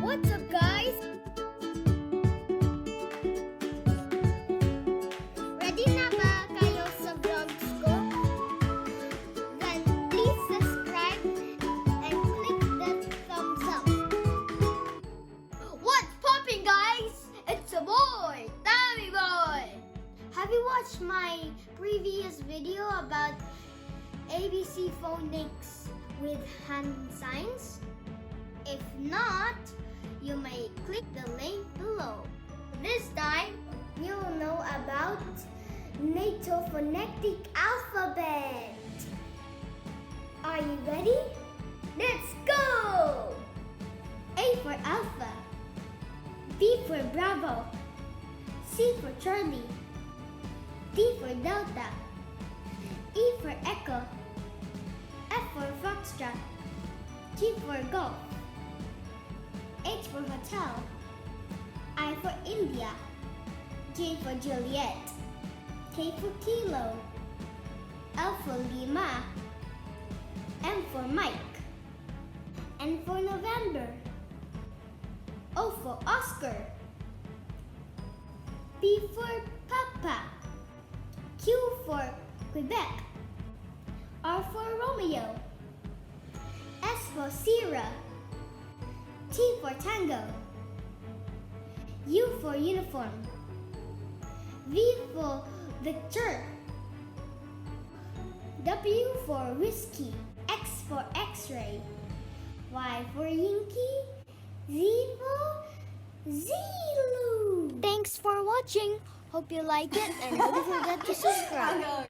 What's up, guys? Ready na ba kayo sa vlogs ko? Then please subscribe and click the thumbs up. What's popping, guys? It's a boy, Tommy Boy. Have you watched my previous video about ABC phonics with hand signs? If not, you may click the link below. This time, you will know about NATO Phonetic Alphabet. Are you ready? Let's go! A for Alpha, B for Bravo, C for Charlie, D for Delta, E for Echo, F for Foxtrot, G for Golf, H for Hotel, I for India, J for Juliet, K for Kilo, L for Lima, M for Mike, N for November, O for Oscar, P for Papa, Q for Quebec, R for Romeo, S for Sierra, T for Tango, U for Uniform, V for Victor, W for Whiskey, X for X-ray, Y for Yankee, Z for Zulu. Thanks for watching. Hope you like it and don't forget to subscribe.